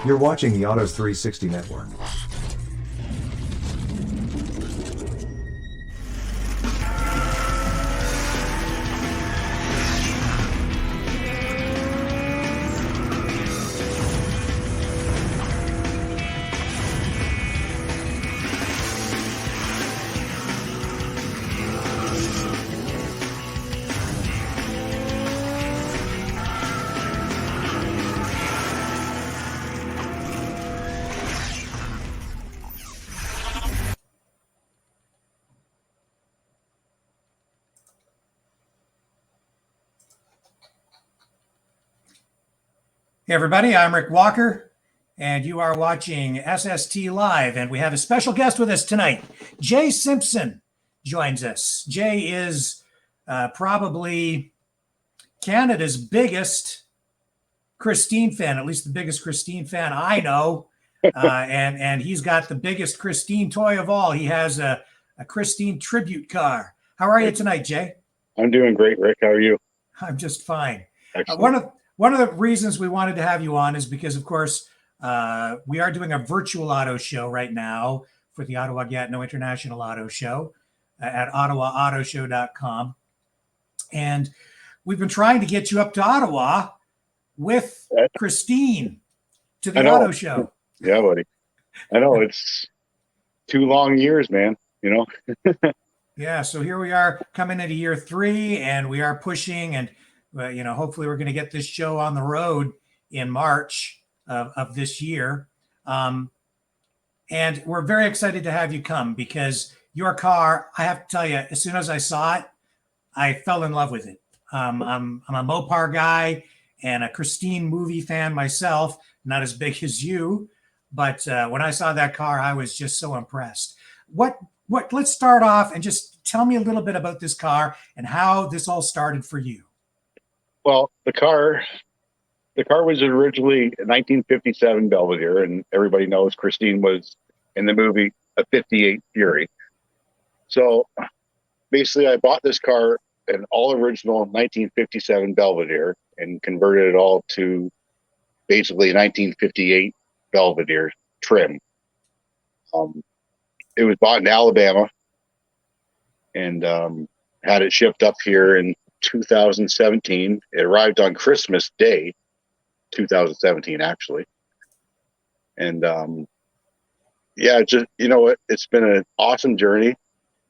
You're watching the Autos 360 Network. Hey everybody, I'm Rick Walker, and you are watching SST Live, and we have a special guest with us tonight. Jay Simpson joins us. Jay is probably Canada's biggest Christine fan, at least the biggest Christine fan I know, and he's got the biggest Christine toy of all. He has a Christine tribute car. How are you tonight, Jay? I'm doing great, Rick. How are you? I'm just fine. Excellent. One of the reasons we wanted to have you on is because, of course, we are doing a virtual auto show right now for the Ottawa Gatineau International Auto Show at ottawaautoshow.com. And we've been trying to get you up to Ottawa with Christine to the auto show. Yeah, buddy. I know it's 2 long years, man, you know? Yeah, so here we are coming into year 3, and we are pushing, and hopefully we're going to get this show on the road in March of this year. And we're very excited to have you come because your car, I have to tell you, as soon as I saw it, I fell in love with it. I'm a Mopar guy and a Christine movie fan myself, not as big as you, but when I saw that car, I was just so impressed. Let's start off and just tell me a little bit about this car and how this all started for you. Well, the car was originally a 1957 Belvedere, and everybody knows Christine was in the movie a 58 Fury. So basically, I bought this car, an all original 1957 Belvedere, and converted it all to basically a 1958 Belvedere trim. It was bought in Alabama and had it shipped up here in 2017. It arrived on Christmas Day, 2017, actually. And just, you know what, it's been an awesome journey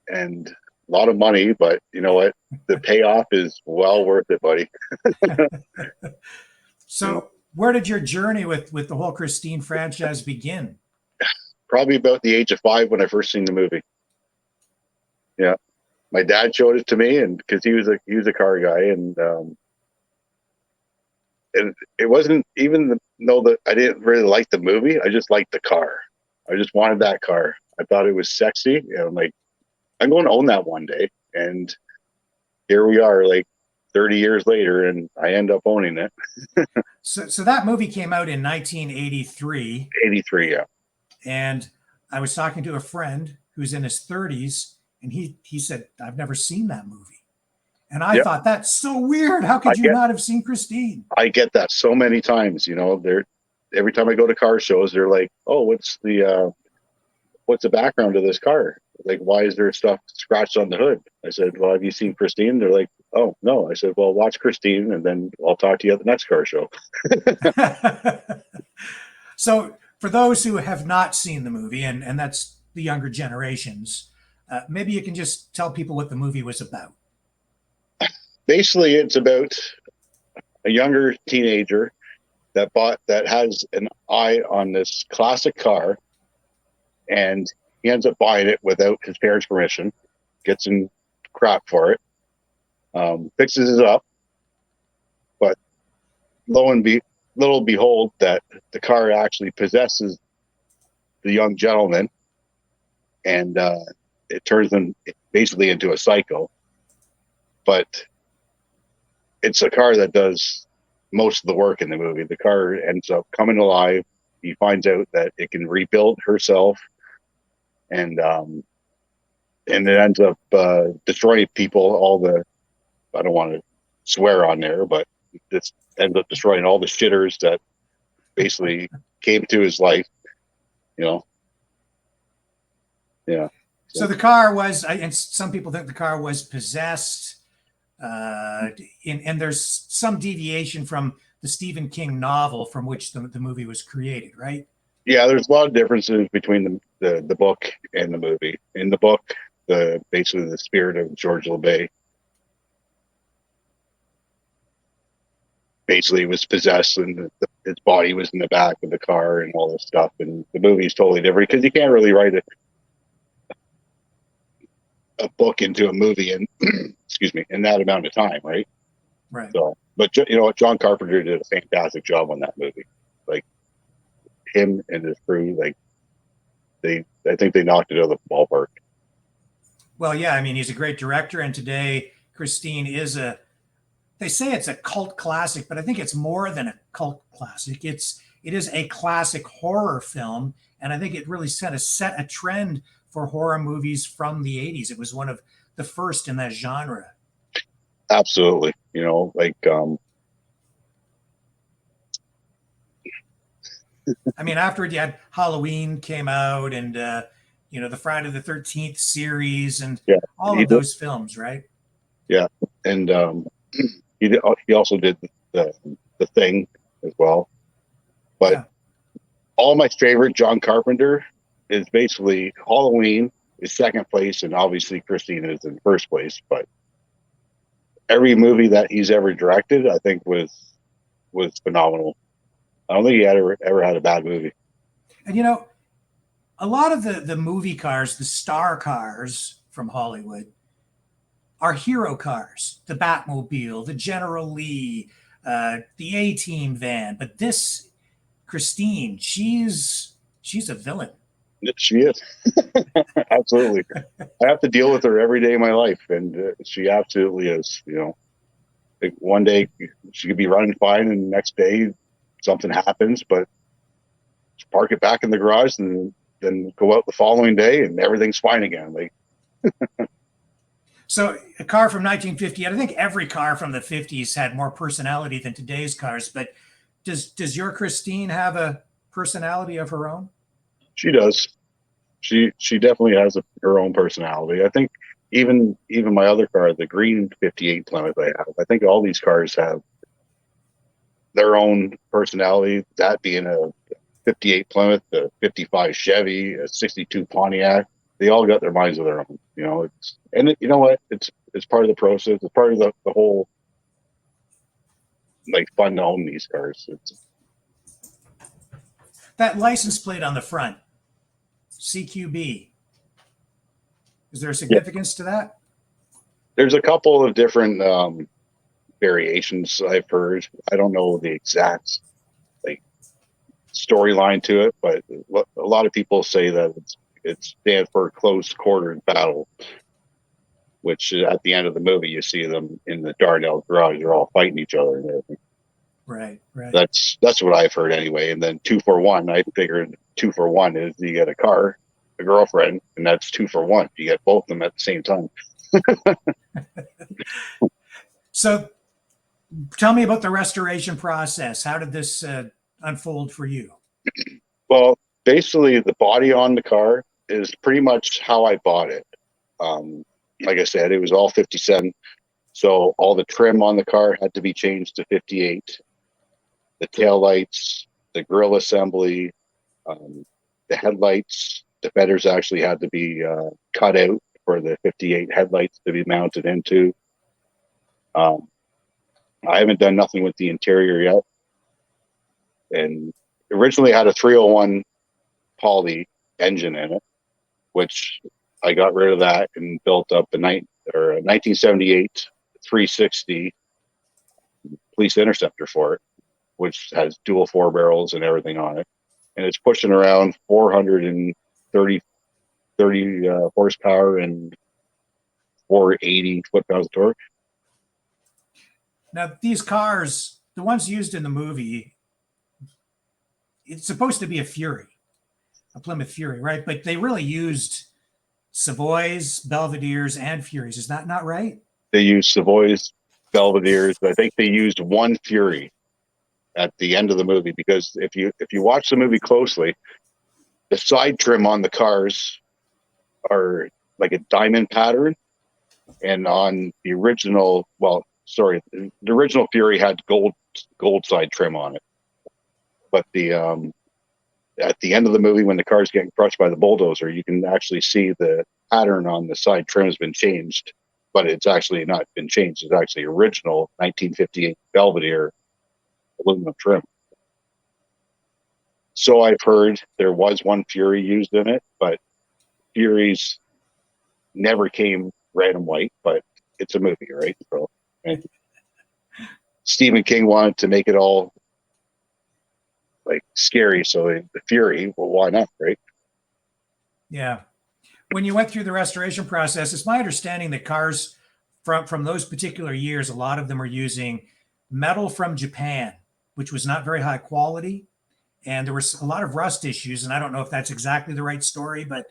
and a lot of money, but you know what, the payoff is well worth it, buddy. So where did your journey with the whole Christine franchise begin? Probably about the age of 5 when I first seen the movie. Yeah. My dad showed it to me, and because he was a car guy, and it wasn't even though that I didn't really like the movie. I just liked the car. I just wanted that car. I thought it was sexy, and I'm like, I'm going to own that one day. And here we are, like 30 years later, and I end up owning it. So that movie came out in 1983. 83, yeah. And I was talking to a friend who's in his 30s, and he said, I've never seen that movie. And I thought, that's so weird. How could you not have seen Christine? I get that so many times, you know. Every time I go to car shows, they're like, oh, what's the background of this car? Like, why is there stuff scratched on the hood? I said, well, have you seen Christine? They're like, oh, no. I said, well, watch Christine, and then I'll talk to you at the next car show. So for those who have not seen the movie, and that's the younger generations, maybe you can just tell people what the movie was about. Basically, it's about a younger teenager that has an eye on this classic car, and he ends up buying it without his parents' permission, gets in crap for it, fixes it up, but little behold that the car actually possesses the young gentleman, and it turns him basically into a psycho. But it's a car that does most of the work in the movie. The car ends up coming alive. He finds out that it can rebuild herself, and it ends up destroying people. I don't want to swear on there, but it ends up destroying all the shitters that basically came to his life, you know. Yeah. So the car was, and some people think the car was possessed. And there's some deviation from the Stephen King novel from which the movie was created, right? Yeah, there's a lot of differences between the book and the movie. In the book, basically the spirit of George LeBay basically was possessed, and his body was in the back of the car and all this stuff. And the movie is totally different because you can't really write a book into a movie in excuse me, in that amount of time, right? Right. So, but you know what, John Carpenter did a fantastic job on that movie. Like him and his crew, like I think they knocked it out of the ballpark. Well, yeah, I mean, he's a great director, and today Christine is they say it's a cult classic, but I think it's more than a cult classic. It is a classic horror film, and I think it really set a trend for horror movies from the 80s. It was one of the first in that genre. Absolutely. You know, like I mean, afterward you had Halloween came out, and the Friday the 13th series, and yeah, all of those films, right? Yeah, and he also did the Thing as well. But Yeah. all my favorite John Carpenter is basically Halloween is second place, and obviously Christine is in first place. But every movie that he's ever directed, I think was phenomenal. I don't think he ever had a bad movie. And a lot of the movie cars, the star cars from Hollywood, are hero cars. The Batmobile, the General Lee, the A-Team van. But this Christine, she's a villain. She is. Absolutely. I have to deal with her every day of my life, and she absolutely is. You know, like one day she could be running fine, and the next day something happens, but park it back in the garage, and then go out the following day, and everything's fine again. Like, so a car from 1950, I think every car from the 50s had more personality than today's cars. But does your Christine have a personality of her own? she does. She definitely has her own personality. I think even my other car, the green 58 Plymouth I have, I think all these cars have their own personality. That being a 58 Plymouth, a 55 Chevy, a 62 Pontiac, they all got their minds of their own. You know, you know what? It's part of the process. It's part of the whole like fun to own these cars. That license plate on the front, CQB. Is there a significance to that? There's a couple of different variations I've heard. I don't know the exact like storyline to it, but a lot of people say that it stands for close quarters battle, which at the end of the movie you see them in the Darnell garage. They're all fighting each other and everything. Right. That's what I've heard anyway. And then 2 for 1, I figured 2 for 1 is you get a car, a girlfriend, and that's 2 for 1. You get both of them at the same time. So tell me about the restoration process. How did this unfold for you? Well, basically the body on the car is pretty much how I bought it. Like I said, it was all 57. So all the trim on the car had to be changed to 58. The tail lights, the grill assembly, the headlights, the feathers actually had to be cut out for the 58 headlights to be mounted into. I haven't done nothing with the interior yet. And originally had a 301 Poly engine in it, which I got rid of that and built up a 1978 360 police interceptor for it, which has dual 4 barrels and everything on it. And it's pushing around 430 horsepower and 480 foot-pounds of torque. Now, these cars, the ones used in the movie, it's supposed to be a Plymouth Fury, right? But they really used Savoys, Belvederes, and Furies. Is that not right? They used Savoys, Belvederes. I think they used one Fury. at the end of the movie, because if you watch the movie closely, the side trim on the cars are like a diamond pattern, and on the original, the original Fury had gold side trim on it, but the at the end of the movie, when the car's getting crushed by the bulldozer, you can actually see the pattern on the side trim has been changed, but it's actually not been changed. It's actually original 1958 Belvedere aluminum trim. So I've heard there was one Fury used in it, but Furies never came red and white, but it's a movie, right? So, and Stephen King wanted to make it all like scary, so the Fury, well, why not, right? Yeah. When you went through the restoration process, it's my understanding that cars from those particular years, a lot of them are using metal from Japan, which was not very high quality. And there was a lot of rust issues. And I don't know if that's exactly the right story, but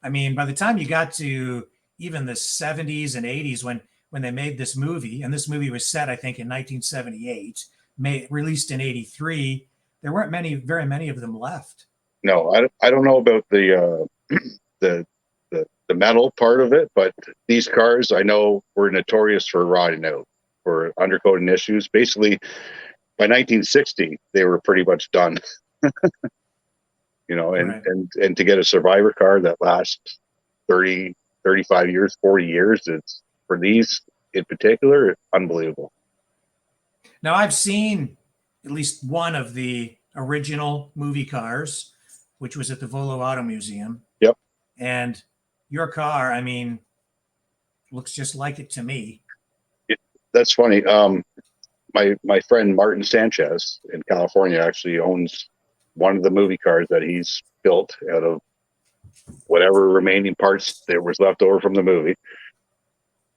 I mean, by the time you got to even the 70s and 80s, when they made this movie, and this movie was set, I think, in 1978, released in 83, there weren't very many of them left. No, I don't know about the the metal part of it, but these cars I know were notorious for rotting out, for undercoating issues. Basically, by 1960, they were pretty much done. And, Right. and to get a survivor car that lasts 30, 35 years, 40 years, it's, for these in particular, unbelievable. Now, I've seen at least one of the original movie cars, which was at the Volo Auto Museum. Yep. And your car, I mean, looks just like it to me. That's funny. My friend Martin Sanchez in California actually owns one of the movie cars that he's built out of whatever remaining parts there was left over from the movie.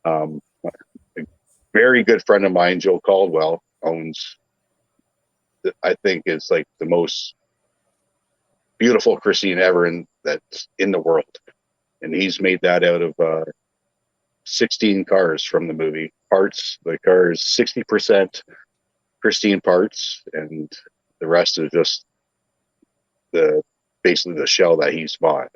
A very good friend of mine, Joe Caldwell, owns, I think, is like the most beautiful Christine ever that's in the world, and he's made that out of 16 cars from the movie parts. The car is 60% Christine parts, and the rest is just basically the shell that he's bought.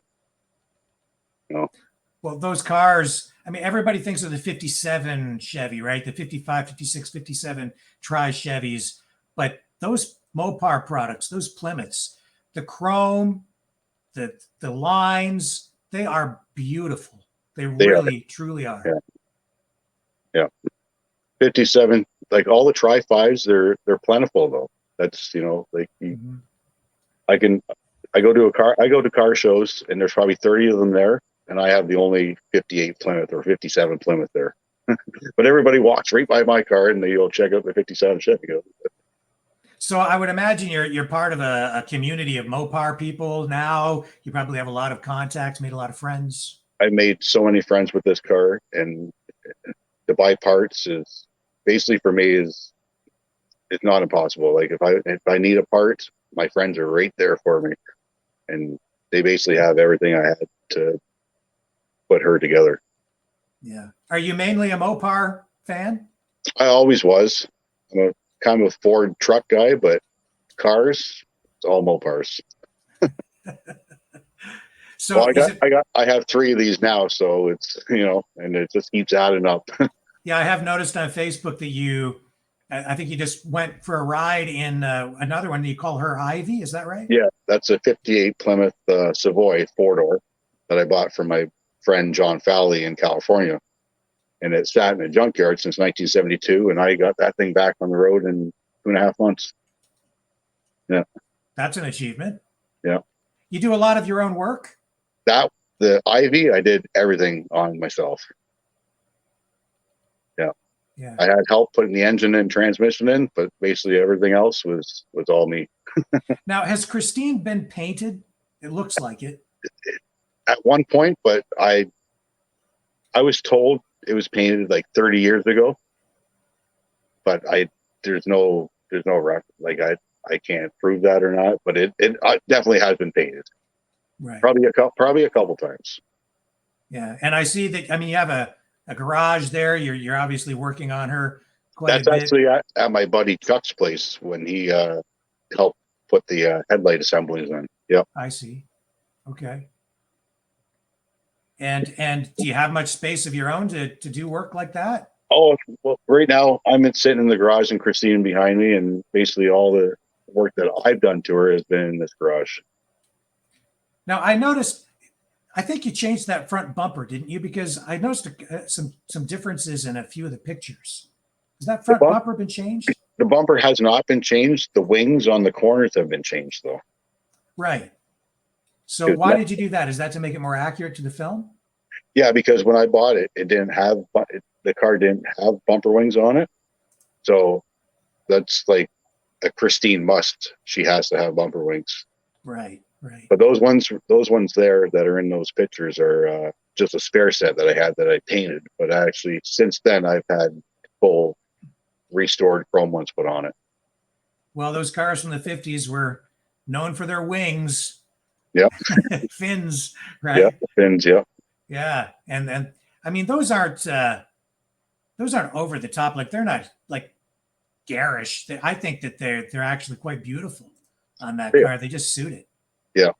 Well, those cars, I mean, everybody thinks of the 57 Chevy, right? The 55, 56, 57 Tri-Chevys. But those Mopar products, those Plymouths, the chrome, the lines, they are beautiful. They really, truly are. Yeah. 57, like all the Tri-5s, they're plentiful though. That's, I go to car shows and there's probably 30 of them there, and I have the only 58 Plymouth or 57 Plymouth there. But everybody walks right by my car and they go check out the 57 Chevy. So I would imagine you're part of a community of Mopar people now. You probably have a lot of contacts, made a lot of friends. I made so many friends with this car, and to buy parts is basically, for me, is not impossible. Like if I need a part, my friends are right there for me, and they basically have everything I had to put her together. Yeah. Are you mainly a Mopar fan? I always was. I'm a kind of a Ford truck guy, but cars, it's all Mopars. So well, I have 3 of these now, so it's, and it just keeps adding up. Yeah, I have noticed on Facebook that I think you just went for a ride in another one. You call her Ivy, is that right? Yeah, that's a 58 Plymouth Savoy 4-door that I bought from my friend John Fowley in California. And it sat in a junkyard since 1972, and I got that thing back on the road in 2.5 months. Yeah. That's an achievement. Yeah. You do a lot of your own work? The Ivy, I did everything on myself. Yeah. I had help putting the engine and transmission in, but basically everything else was all me. Now, has Christine been painted? It looks like it. At one point, but I was told it was painted like 30 years ago, but there's no record. Like I can't prove that or not, but it definitely has been painted. Right. Probably a couple times. Yeah. And I see that, I mean, you have a garage there. You're obviously working on her. quite a That's bit. actually at my buddy Chuck's place when he helped put the headlight assemblies in. Yep. I see. Okay. And do you have much space of your own to do work like that? Oh, well, right now sitting in the garage and Christine behind me, and basically all the work that I've done to her has been in this garage. Now I noticed. I think you changed that front bumper, didn't you? Because I noticed some differences in a few of the pictures. Has that The, front bump, bumper been changed? the bumper has not been changed. The wings on the corners have been changed, though. Right. So why did you do that? Is that to make it more accurate to the film? Yeah, because when I bought it, the car didn't have bumper wings on it. So that's like a Christine must. She has to have bumper wings. Right, right. But those ones there that are in those pictures are just a spare set that I had that I painted. But actually, since then, I've had full restored chrome ones put on it. Well, those cars from the 50s were known for their wings. Yep. Fins, right? Yeah, the fins, yeah. Yeah. And I mean those aren't over the top. Like they're not like garish. I think that they're actually quite beautiful on that car. They just suit it. Yeah.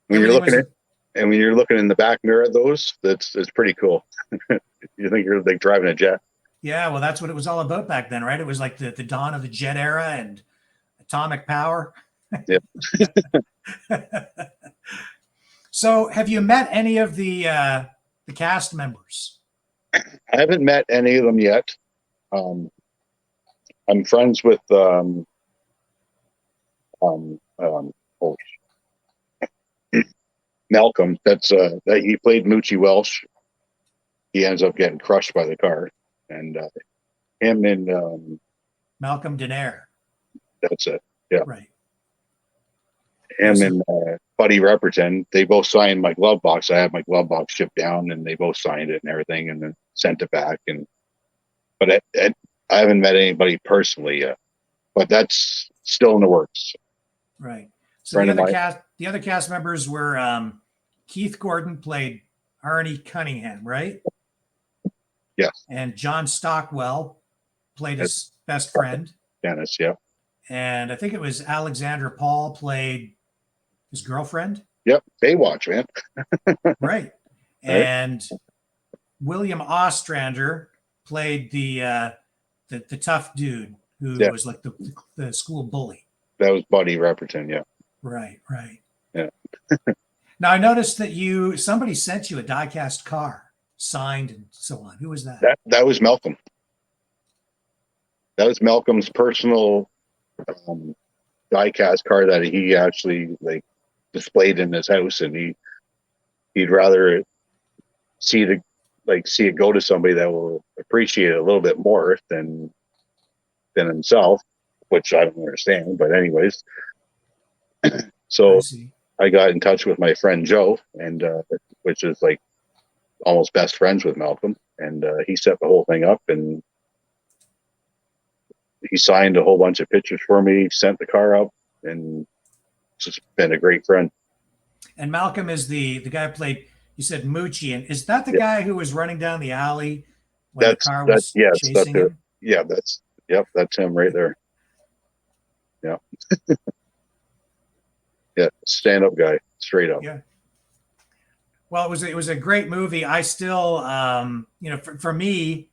When you're looking in the back mirror at those, it's pretty cool. You think you're like driving a jet. Yeah, well, that's what it was all about back then, right? It was like the dawn of the jet era and atomic power. Yep. So, have you met any of the cast members? I haven't met any of them yet. I'm friends with Malcolm. That he played Moochie Welsh. He ends up getting crushed by the car, and him and Malcolm Denaire. that's it. Yeah. Right. Him and Buddy Repperton, they both signed my glove box. I had my glove box shipped down, and they both signed it and everything, and then sent it back. But I haven't met anybody personally yet. But that's still in the works. Right. So the other cast members were Keith Gordon played Arnie Cunningham, right? Yes. And John Stockwell played his best friend. Dennis, yeah. And I think it was Alexandra Paul played his girlfriend. Yep. Baywatch, man. Right. And William Ostrander played the tough dude who was like the school bully. That was Buddy Repperton, yeah. Right, right. Yeah. Now I noticed that somebody sent you a die-cast car, signed and so on. Who was that? That was Malcolm. That was Malcolm's personal die-cast car that he actually like displayed in his house, and he'd rather see it go to somebody that will appreciate it a little bit more than himself, which I don't understand. But anyways, so I got in touch with my friend Joe, and which is like almost best friends with Malcolm, and he set the whole thing up, and he signed a whole bunch of pictures for me, sent the car up, and it's just been a great friend. And Malcolm is the guy who played, you said Moochie, and is that the guy who was running down the alley when the car was chasing him? Yeah, that's him right there. Yeah. Yeah, stand-up guy, straight up. Yeah. Well, it was a great movie. I still, for me,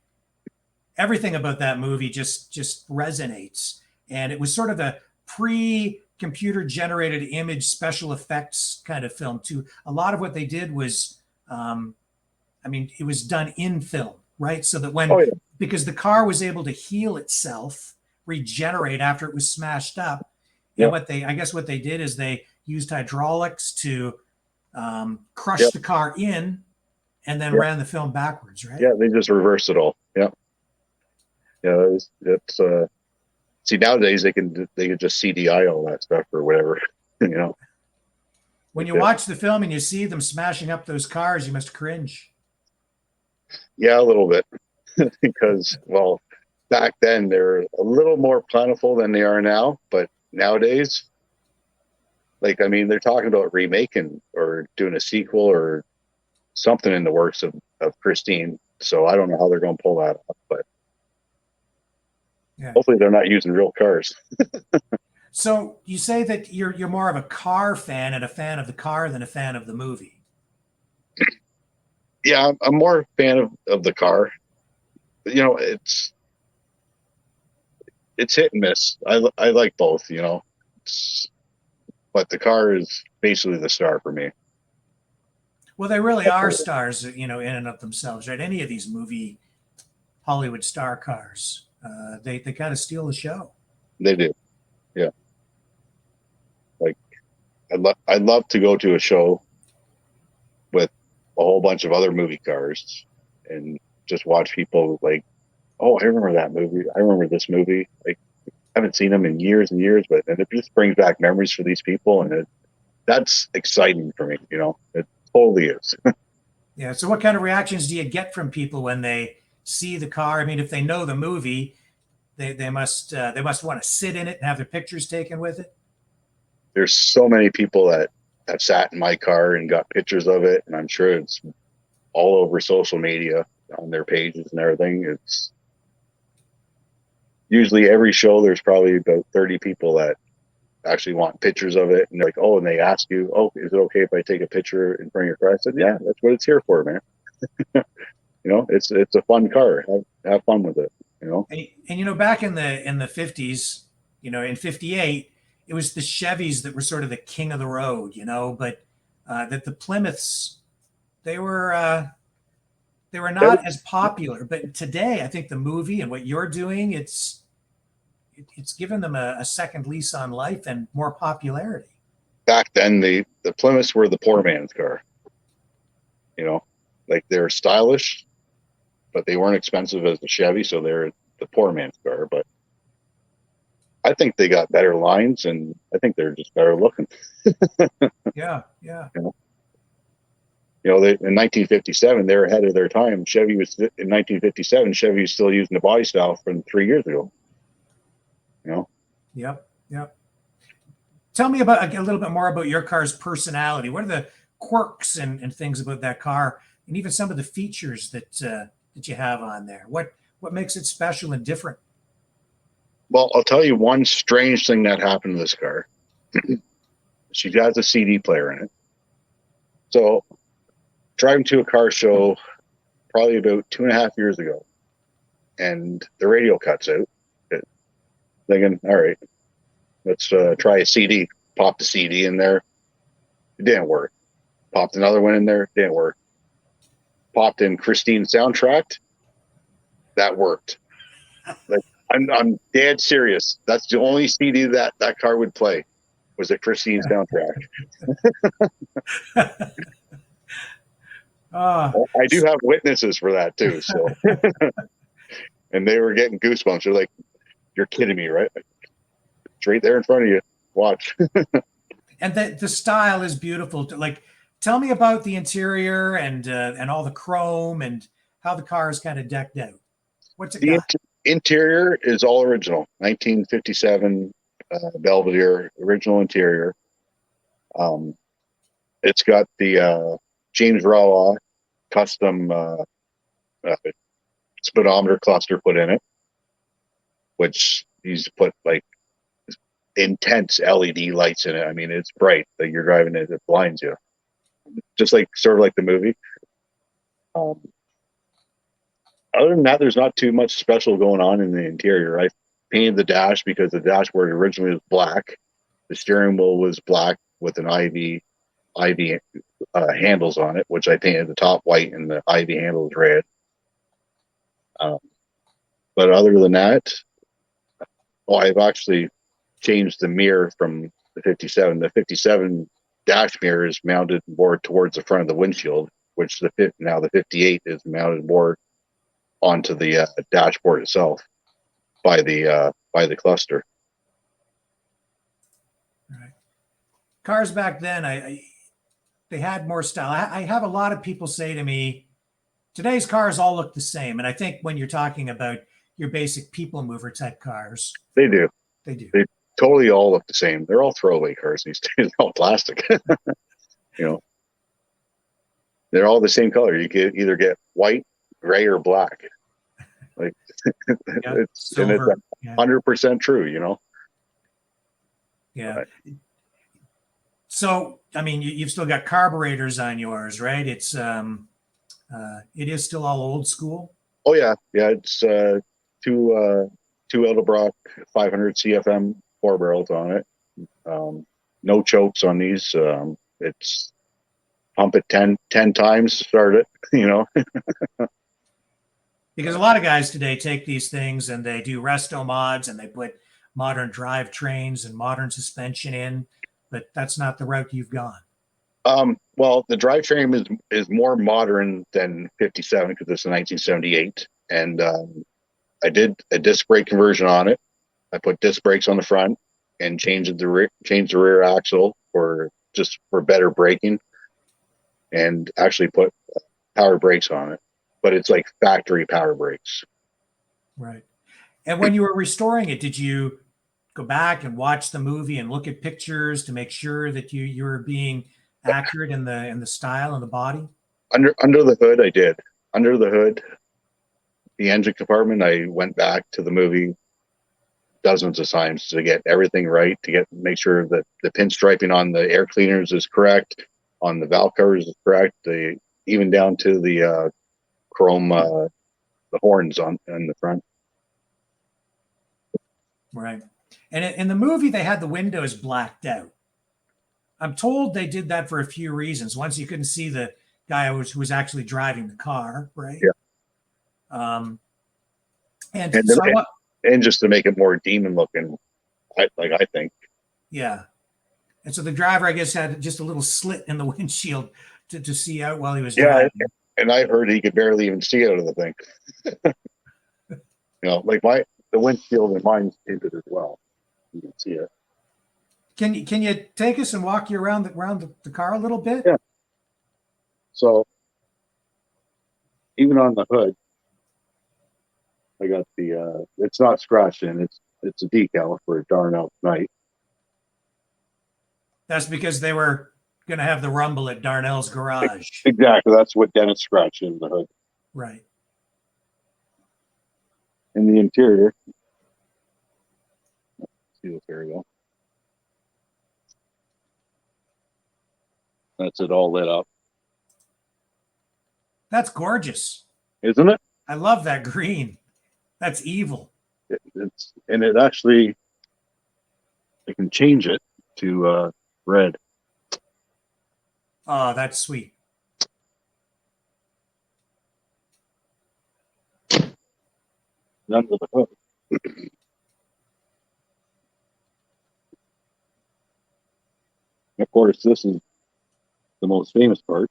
everything about that movie just resonates. And it was sort of a pre-computer generated image special effects kind of film too. A lot of what they did was, it was done in film, right? So that because the car was able to heal itself, regenerate after it was smashed up. And what they did is they used hydraulics to crush the car in and then ran the film backwards, right? Yeah, they just reversed it all. Yeah. Yeah, it's see, nowadays they can just CDI all that stuff or whatever, When you watch the film and you see them smashing up those cars, you must cringe. Yeah, a little bit. Because, well, back then they're a little more plentiful than they are now, but nowadays, they're talking about remaking or doing a sequel or something in the works of Christine. So I don't know how they're going to pull that up, but Yeah. Hopefully they're not using real cars. So you say that you're more of a car fan and a fan of the car than a fan of the movie. Yeah, I'm more a fan of the car. You know, it's hit and miss. I like both, you know. But the car is basically the star for me. Well, they really are stars, in and of themselves, right? Any of these movie Hollywood star cars, they kind of steal the show. They do. Yeah. Like I'd love to go to a show with a whole bunch of other movie cars and just watch people like, oh, I remember that movie. I remember this movie. Like I haven't seen them in years and years, but and it just brings back memories for these people, and that's exciting for me. You know, it totally is. Yeah. So what kind of reactions do you get from people when they see the car? I mean, if they know the movie, they must want to sit in it and have their pictures taken with it. There's so many people that have sat in my car and got pictures of it, and I'm sure it's all over social media on their pages and everything. It's usually every show there's probably about 30 people that actually want pictures of it, and they're like, oh, and they ask you, oh, is it okay if I take a picture in front of your car? I said, yeah, that's what it's here for, man. You know, it's a fun car. Have fun with it, you know. And back in the 50s, in 58, it was the Chevys that were sort of the king of the road, but that the Plymouths, they were not as popular. But today, I think the movie and what you're doing, it's given them a second lease on life and more popularity. Back then, the Plymouths were the poor man's car, you know, like they're stylish, but they weren't expensive as the Chevy, so they're the poor man's car. But I think they got better lines, and I think they're just better looking. Yeah, yeah. In 1957, they're ahead of their time. Chevy was in 1957. Chevy was still using the body style from 3 years ago. You know. Yep, yep. Tell me about a little bit more about your car's personality. What are the quirks and things about that car, and even some of the features that you have on there? What makes it special and different? Well, I'll tell you one strange thing that happened to this car. She has a CD player in it. So, driving to a car show probably about 2.5 years ago, and the radio cuts out. Thinking, all right, let's try a CD. Popped the CD in there. It didn't work. Popped another one in there. Didn't work. Popped in Christine soundtrack. That worked. Like I'm dead serious. That's the only CD that car would play was a Christine soundtrack. I do have witnesses for that too. So, and they were getting goosebumps. They're like, "You're kidding me, right? It's right there in front of you. Watch." And the style is beautiful. Like, tell me about the interior and all the chrome and how the car is kind of decked out. What's it got? Interior is all original, 1957 Belvedere original interior. It's got the James Rawa custom speedometer cluster put in it, which he's put like intense LED lights in it. I mean, it's bright. Like you're driving it, it blinds you, just like sort of like the movie. Other than that, there's not too much special going on in the interior. I painted the dash because the dashboard originally was black. The steering wheel was black with an ivy handles on it, which I painted the top white and the ivy handles red. But other than that, I've actually changed the mirror from the 57. The 57 dash mirror is mounted more towards the front of the windshield, which now the 58 is mounted more onto the dashboard itself by the cluster. Right. Cars back then, they had more style. I have a lot of people say to me, today's cars all look the same. And I think when you're talking about your basic people mover type cars, They do. They do. They totally all look the same. They're all throwaway cars these days. They're all plastic. They're all the same color. You could either get white, gray, or black. Like Yeah, it's silver. Yeah, 100% true, you know. yeah. So, I mean, you've still got carburetors on yours, right? It is still all old school. Oh yeah, yeah. It's two Edelbrock 500 CFM 4 barrels on it. No chokes on these. It's pump it 10 times, start it. You know. Because a lot of guys today take these things and they do resto mods and they put modern drivetrains and modern suspension in, but that's not the route you've gone. Well, the drivetrain is more modern than 57 because it's a 1978, and I did a disc brake conversion on it. I put disc brakes on the front and changed the rear axle for better braking, and actually put power brakes on it. But it's like factory power brakes. Right. And when you were restoring it, did you go back and watch the movie and look at pictures to make sure that you were being accurate in the style and the body? Under the hood, I did. Under the hood, the engine compartment, I went back to the movie dozens of times to get everything right, to make sure that the pinstriping on the air cleaners is correct, on the valve covers is correct, even down to the chrome the horns on the front. Right. And in the movie, they had the windows blacked out. I'm told they did that for a few reasons. Once, you couldn't see the guy who was actually driving the car, right? Yeah, Um, and and so I want, and just to make it more demon looking, I think. yeah. And so the driver, I guess, had just a little slit in the windshield to see out while he was Yeah, driving. and I heard he could barely even see out of the thing. You know, like the windshield in mine's tinted as well. You can see it. Can you take us and walk you around the car a little bit? Yeah. So even on the hood, I got the it's not scratched in. It's a decal for Darnell Night. That's because they were going to have the rumble at Darnell's garage. Exactly. That's what Dennis scratched in the hood. Right. In the interior, let's see this area. That's it all lit up, That's gorgeous. isn't it? I love that green. That's evil. It actually, I can change it to red. Oh, that's sweet. Under the hood. Of course, this is the most famous part.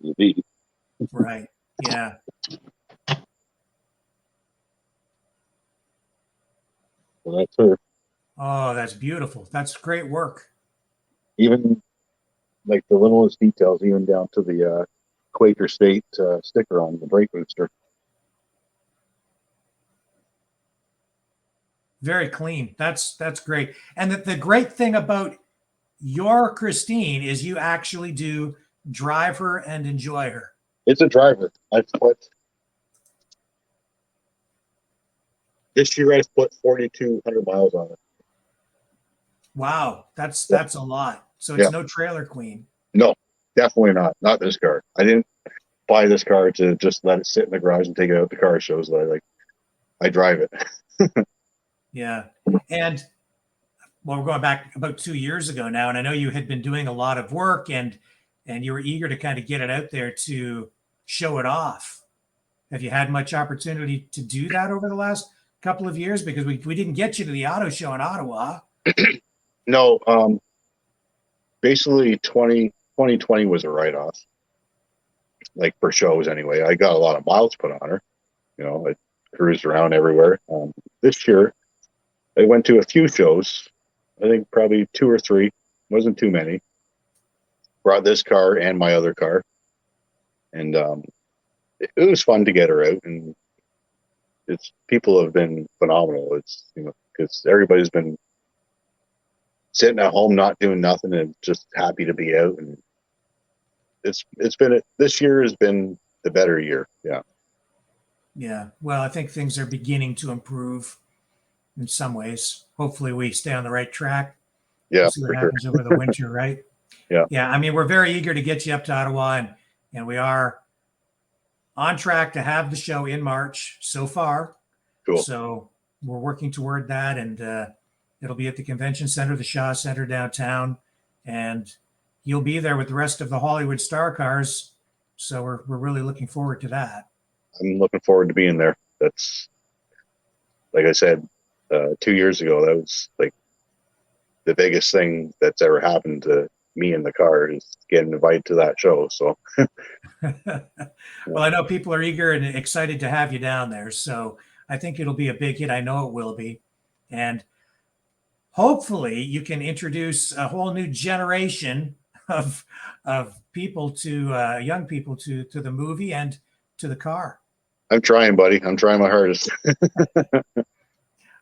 The V. Right. Yeah. So that's her. Oh, that's beautiful. That's great work. Even like the littlest details, even down to the Quaker State sticker on the brake booster. Very clean. That's great. And the great thing about your Christine is you actually do drive her and enjoy her. It's a driver. This year I've put 4,200 miles on it. Wow, that's Yeah. a lot. So it's Yeah. no trailer queen. No, definitely not. Not this car. I didn't buy this car to just let it sit in the garage and take it out to car shows. I drive it. Yeah. And well, we're going back about 2 years ago now, and I know you had been doing a lot of work and you were eager to kind of get it out there to show it off. Have you had much opportunity to do that over the last couple of years? Because we didn't get you to the auto show in Ottawa. No, basically 2020 was a write-off. Like for shows anyway. I got a lot of miles put on her. You know, I cruised around everywhere. This year I went to a few shows. I think probably 2 or 3. Wasn't too many. Brought this car and my other car. And it was fun to get her out, and people have been phenomenal. It's, you know, because everybody's been sitting at home not doing nothing and just happy to be out, and this year has been the better year. Yeah. Yeah. Well, I think things are beginning to improve in some ways. Hopefully we stay on the right track. Yeah, We'll see what for sure. happens over the winter, right? Yeah. Yeah. I mean, we're very eager to get you up to Ottawa, and we are on track to have the show in March so far. Cool. So we're working toward that, and it'll be at the Convention Center, the Shaw Center downtown, and you'll be there with the rest of the Hollywood Star Cars. So we're really looking forward to that. I'm looking forward to being there. That's, like I said, 2 years ago, that was like the biggest thing that's ever happened to me in the car is getting invited to that show. So, Well, I know people are eager and excited to have you down there. So I think it'll be a big hit. I know it will be. And hopefully you can introduce a whole new generation of people to young people to the movie and to the car. I'm trying, buddy. I'm trying my hardest. All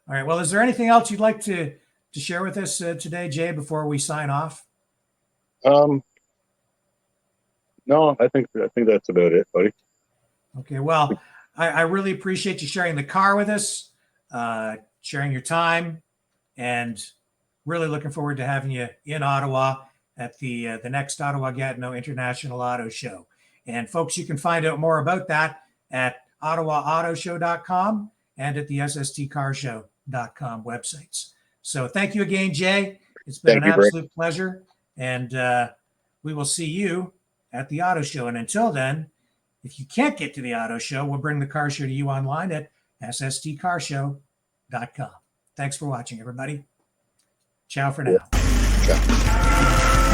right. Well, is there anything else you'd like to share with us today, Jay, before we sign off? No, I think that's about it, buddy. Okay. Well, I really appreciate you sharing the car with us, sharing your time, and really looking forward to having you in Ottawa at the next Ottawa Gatineau International Auto Show. And folks, you can find out more about that at ottawaautoshow.com and at the sstcarshow.com websites. So thank you again, Jay. It's been an absolute pleasure. And we will see you at the auto show. And until then, if you can't get to the auto show, we'll bring the car show to you online at sstcarshow.com. Thanks for watching, everybody. Ciao for now. Ciao.